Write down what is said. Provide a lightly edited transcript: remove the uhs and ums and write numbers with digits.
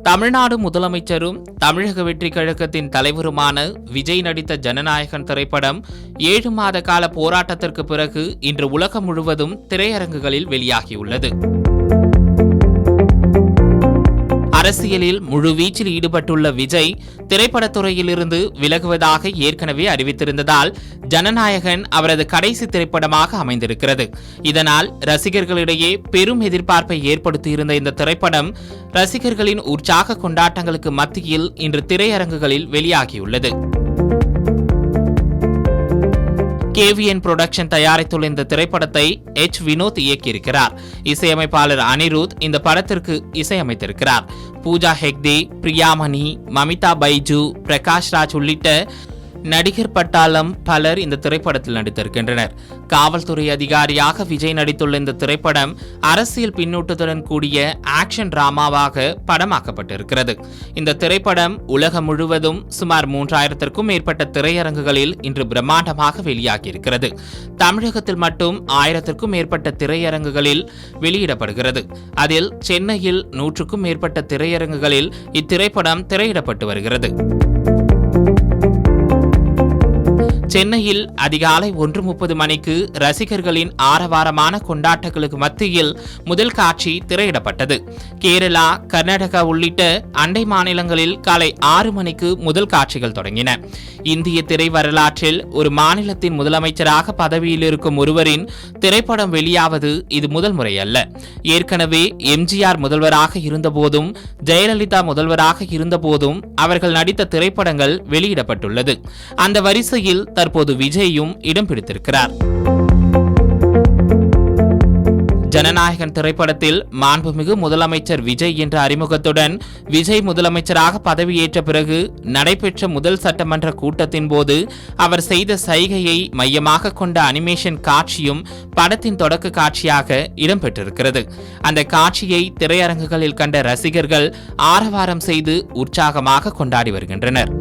தமிழ்நாடு முதலமைச்சரும் தமிழக வெற்றி கழகத்தின் தலைவருமான விஜய் நடித்த ஜனநாயகன் திரைப்படம் 7 மாத கால போராட்டத்திற்கு பிறகு இன்று உலகம் முழுவதும் திரையரங்குகளில் வெளியாகியுள்ளது. அரசியலில் முழுவீச்சில் ஈடுபட்டுள்ள விஜய் திரைப்படத்துறையிலிருந்து விலகுவதாக ஏற்கனவே அறிவித்திருந்ததால் ஜனநாயகன் அவரது கடைசி திரைப்படமாக அமைந்திருக்கிறது. இதனால் ரசிகர்களிடையே பெரும் எதிர்பார்ப்பை ஏற்படுத்தியிருந்த இந்த திரைப்படம் ரசிகர்களின் உற்சாக கொண்டாட்டங்களுக்கு மத்தியில் இன்று திரையரங்குகளில் வெளியாகியுள்ளது. KVN புரொடக்ஷன் தயாரித்துள்ள இந்த திரைப்படத்தை வினோத் இயக்கியிருக்கிறார். இசையமைப்பாளர் அனிருத் இந்த படத்திற்கு இசையமைத்திருக்கிறார். பூஜா ஹெக்டே, பிரியாமணி, மமிதா பைஜு, பிரகாஷ் ராஜ் உள்ளிட்ட நடிகர் பட்டாளம் பலர் இந்த திரைப்படத்தில் நடித்திருக்கின்றனர். காவல்துறை அதிகாரியாக விஜய் நடித்துள்ள இந்த திரைப்படம் அரசியல் பின்னூட்டத்துடன் கூடிய ஆக்ஷன் டிராமாவாக படமாக்கப்பட்டிருக்கிறது. இந்த திரைப்படம் உலகம் முழுவதும் சுமார் 3000க்கும் மேற்பட்ட திரையரங்குகளில் இன்று பிரம்மாண்டமாக வெளியாகியிருக்கிறது. தமிழகத்தில் மட்டும் 1000க்கும் மேற்பட்ட திரையரங்குகளில் வெளியிடப்படுகிறது. அதில் சென்னையில் 100க்கும் மேற்பட்ட திரையரங்குகளில் இத்திரைப்படம் திரையிடப்பட்டு வருகிறது. சென்னையில் அதிகாலை 1:30 மணிக்கு ரசிகர்களின் ஆரவாரமான கொண்டாட்டங்களுக்கு மத்தியில் முதல் காட்சி திரையிடப்பட்டது. கேரளா, கர்நாடகா உள்ளிட்ட அண்டை மாநிலங்களில் காலை 6 மணிக்கு முதல் காட்சிகள் தொடங்கின. இந்திய திரை வரலாற்றில் ஒரு மாநிலத்தின் முதலமைச்சராக பதவியில் இருக்கும் ஒருவரின் திரைப்படம் வெளியாவது இது முதல் முறை அல்ல. ஏற்கனவே எம்ஜிஆர் முதல்வராக இருந்தபோதும் ஜெயலலிதா முதல்வராக இருந்தபோதும் அவர்கள் நடித்த திரைப்படங்கள் வெளியிடப்பட்டுள்ளது. அந்த வரிசையில் தற்போது விஜயும் இடம் பிடித்திருக்கிறார். ஜனநாயகன் திரைப்படத்தில் மாண்புமிகு முதலமைச்சர் விஜய் என்ற அறிமுகத்துடன் விஜய் முதலமைச்சராக பதவியேற்ற பிறகு நடைபெற்ற முதல் சட்டமன்ற கூட்டத்தின் போது அவர் செய்த சைகையை மையமாக கொண்ட அனிமேஷன் காட்சியும் படத்தின் தொடக்க காட்சியாக இடம்பெற்றிருக்கிறது. அந்த காட்சியை திரையரங்குகளில் கண்ட ரசிகர்கள் ஆரவாரம் செய்து உற்சாகமாக கொண்டாடி வருகின்றனர்.